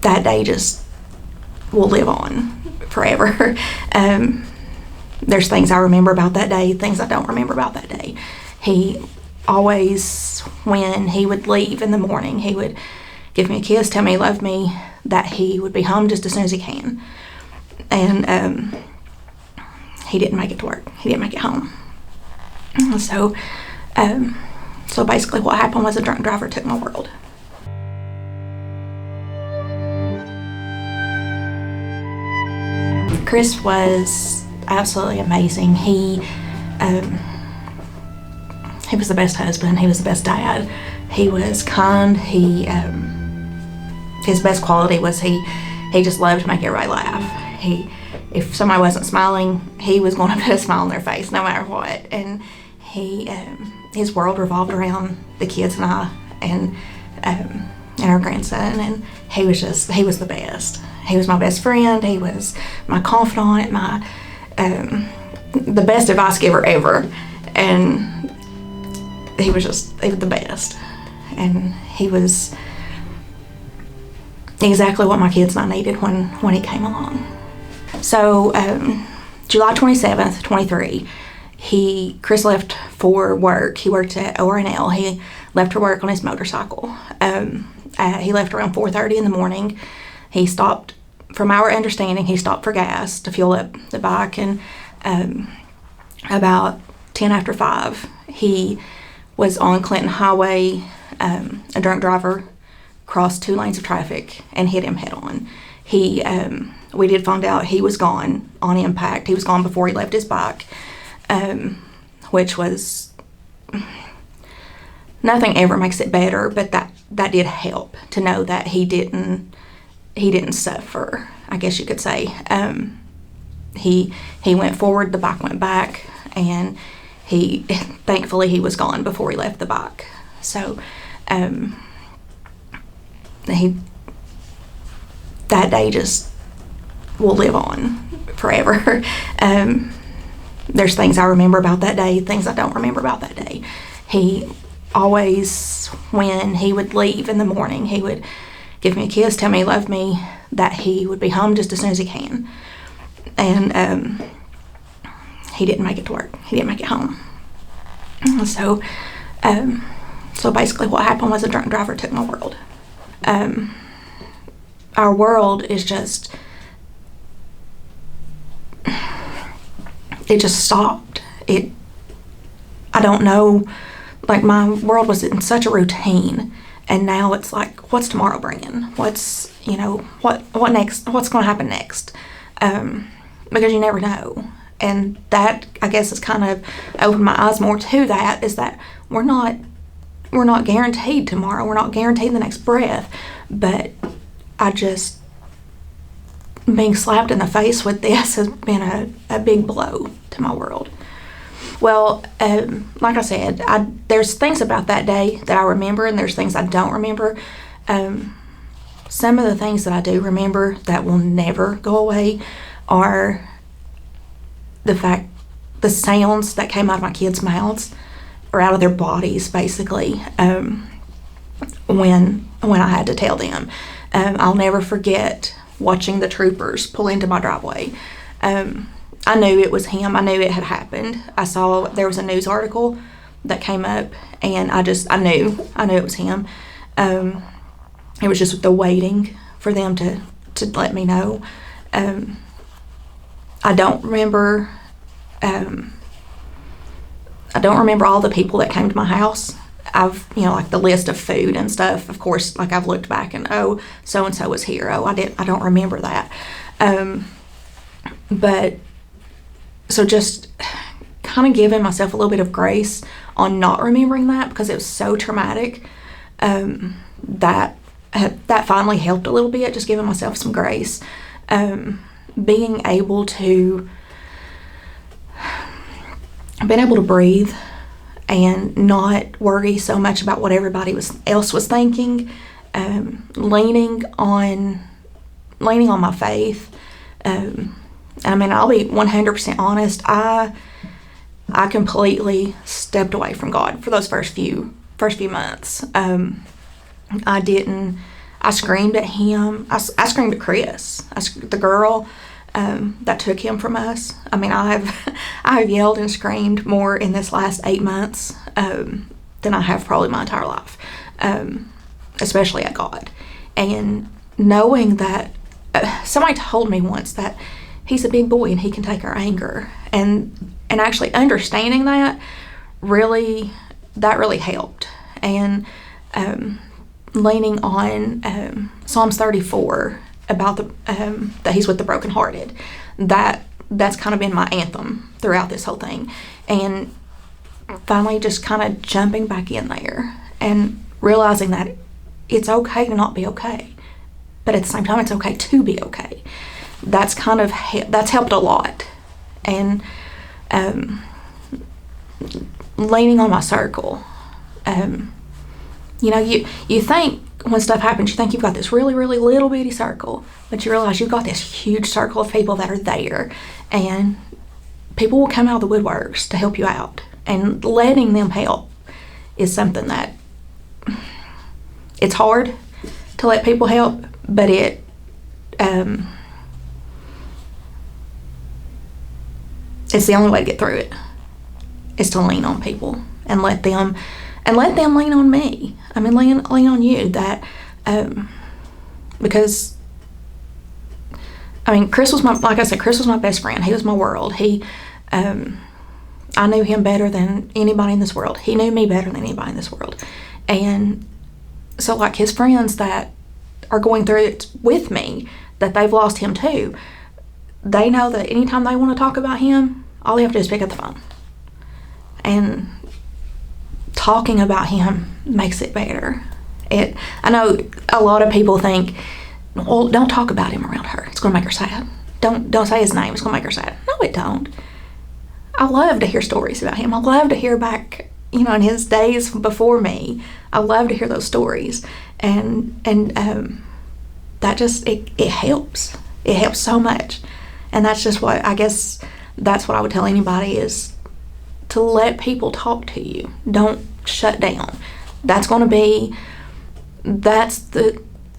that day just will live on forever. There's things I remember about that day, things I don't remember about that day. He always, when he would leave in the morning, he would give me a kiss, tell me he loved me, that he would be home just as soon as he can. And he didn't make it to work. He didn't make it home. So basically what happened was a drunk driver took my world. Chris was absolutely amazing. He was the best husband. He was the best dad. He was kind. His best quality was he just loved to make everybody laugh. If somebody wasn't smiling, he was going to put a smile on their face no matter what. And his world revolved around the kids and I and our grandson. And he was the best. He was my best friend. He was my confidant, the best advice giver ever. And he was the best. And he was exactly what my kids and I needed when he came along. So July 27th, 23, Chris left for work. He worked at ORNL. He left for work on his motorcycle. He left around 4:30 in the morning. He stopped, from our understanding, he stopped for gas to fuel up the bike, and about 10 after 5, he was on Clinton Highway. A drunk driver crossed 2 lanes of traffic and hit him head on. We did find out he was gone on impact. He was gone before he left his bike, which was, nothing ever makes it better, but that did help to know that he didn't suffer, I guess you could say. He went forward, the bike went back, and thankfully he was gone before he left the bike. So that day just will live on forever. There's things I remember about that day, things I don't remember about that day. He always, when he would leave in the morning, he would give me a kiss, tell me he loved me, that he would be home just as soon as he can. And he didn't make it to work. He didn't make it home. So basically what happened was a drunk driver took my world. Our world is just, it just stopped. I don't know, like my world was in such a routine, and now it's like, what's tomorrow bringing? What's, what next? What's going to happen next? Because you never know. And that, I guess, has kind of opened my eyes more to that, is that we're not guaranteed tomorrow. We're not guaranteed the next breath. But being slapped in the face with this has been a big blow to my world. Well, like I said, there's things about that day that I remember, and there's things I don't remember. Some of the things that I do remember that will never go away are the sounds that came out of my kids' mouths, or out of their bodies, basically, when I had to tell them. I'll never forget watching the troopers pull into my driveway. I knew it was him. I knew it had happened. I saw there was a news article that came up, and I knew it was him. It was just the waiting for them to let me know. I don't remember all the people that came to my house. I've, like the list of food and stuff, of course, like I've looked back and, oh, so-and-so was here. Oh, I don't remember that. But so just kind of giving myself a little bit of grace on not remembering that, because it was so traumatic, that finally helped a little bit, just giving myself some grace. Being able to breathe and not worry so much about what everybody else was thinking, leaning on my faith. I'll be 100% honest. I completely stepped away from God for those first few months. I I screamed at him. I screamed at Chris, the girl that took him from us. I mean, I have yelled and screamed more in this last 8 months than I have probably my entire life, especially at God. And knowing that somebody told me once that he's a big boy and he can take our anger, and actually understanding that really helped. And leaning on Psalms 34 about that he's with the brokenhearted, that's kind of been my anthem throughout this whole thing. And finally just kind of jumping back in there and realizing that it's okay to not be okay, but at the same time it's okay to be okay. That's helped a lot. And leaning on my circle, you think when stuff happens, you think you've got this really, really little bitty circle, but you realize you've got this huge circle of people that are there, and people will come out of the woodworks to help you out, and letting them help is something that it's hard to let people help, but it's the only way to get through it, is to lean on people and let them lean on me. I mean, lean on you. That because I mean, Chris was my best friend. He was my world. I knew him better than anybody in this world. He knew me better than anybody in this world. And so, like, his friends that are going through it with me, that they've lost him too, they know that anytime they want to talk about him, all they have to do is pick up the phone. And talking about him makes it better. I know a lot of people think, well, don't talk about him around her. It's going to make her sad. Don't say his name. It's going to make her sad. No, it don't. I love to hear stories about him. I love to hear back, in his days before me. I love to hear those stories. And that just, it helps. It helps so much. And that's just what, I guess, that's what I would tell anybody, is to let people talk to you. Don't shut down. That's the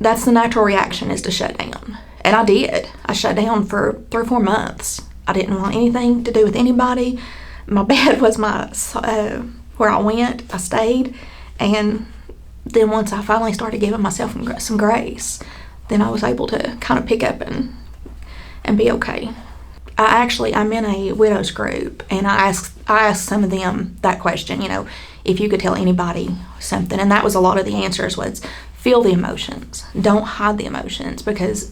natural reaction, is to shut down. And I did. I shut down for 3 or 4 months. I didn't want anything to do with anybody. My bed was where I went. I stayed. And then once I finally started giving myself some grace, then I was able to kind of pick up and be okay. I'm in a widows group, and I asked some of them that question, if you could tell anybody something, and that was a lot of the answers was, feel the emotions. Don't hide the emotions, because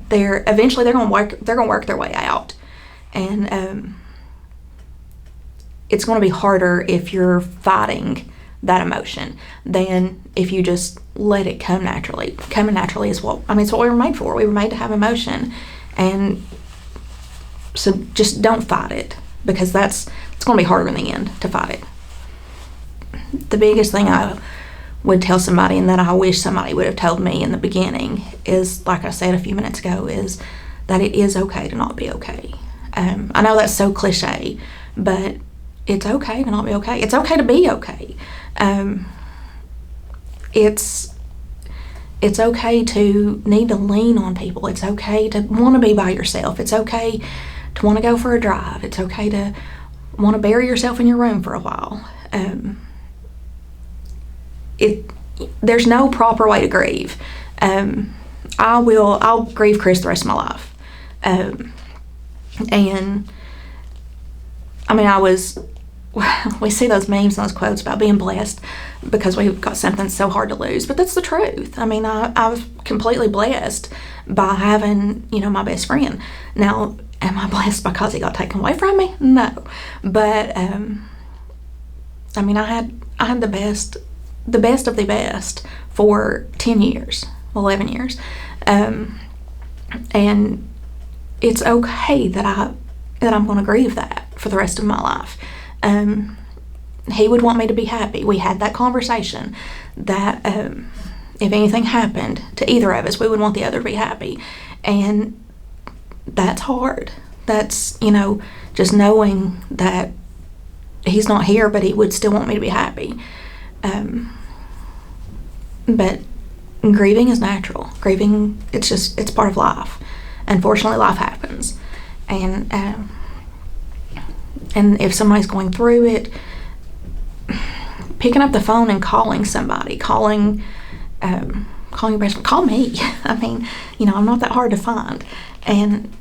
they're going to work their way out. And it's going to be harder if you're fighting that emotion than if you just let it come naturally. Coming naturally is it's what we were made for. We were made to have emotion. And so just don't fight it, because it's going to be harder in the end to fight it. The biggest thing I would tell somebody, and that I wish somebody would have told me in the beginning, is, like I said a few minutes ago, is that it is okay to not be okay. I know that's so cliche, but it's okay to not be okay. It's okay to be okay. It's okay to need to lean on people. It's okay to want to be by yourself. It's okay to want to go for a drive. It's okay to want to bury yourself in your room for a while. There's no proper way to grieve. I'll grieve Chris the rest of my life. And I mean, we see those memes and those quotes about being blessed because we've got something so hard to lose, but that's the truth. I mean, I was completely blessed by having, my best friend. Now, am I blessed because he got taken away from me? No, but I mean, I had the best of the best for 10 years, 11 years, and it's okay that I'm going to grieve that for the rest of my life. He would want me to be happy. We had that conversation that if anything happened to either of us, we would want the other to be happy. And that's hard. That's, just knowing that he's not here, but he would still want me to be happy. But grieving is natural. Grieving, it's part of life. Unfortunately, life happens. And if somebody's going through it, picking up the phone and calling somebody, calling your best friend, call me. I mean, I'm not that hard to find. And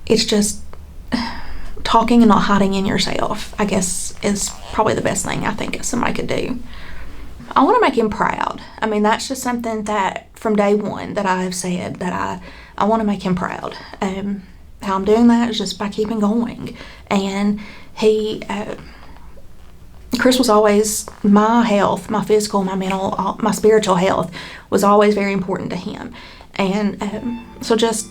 it's just talking and not hiding in yourself, I guess, is probably the best thing I think somebody could do. I want to make him proud. I mean, that's just something that from day one that I have said that I want to make him proud. How I'm doing that is just by keeping going. And Chris was always, my health, my physical, my mental, my spiritual health was always very important to him. And so just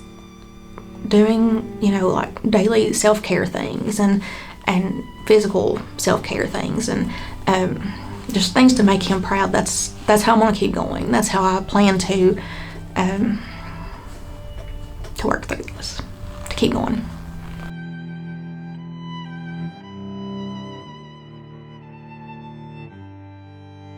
doing, like daily self-care things and physical self-care things and just things to make him proud. That's how I'm going to keep going. That's how I plan to work through this, to keep going.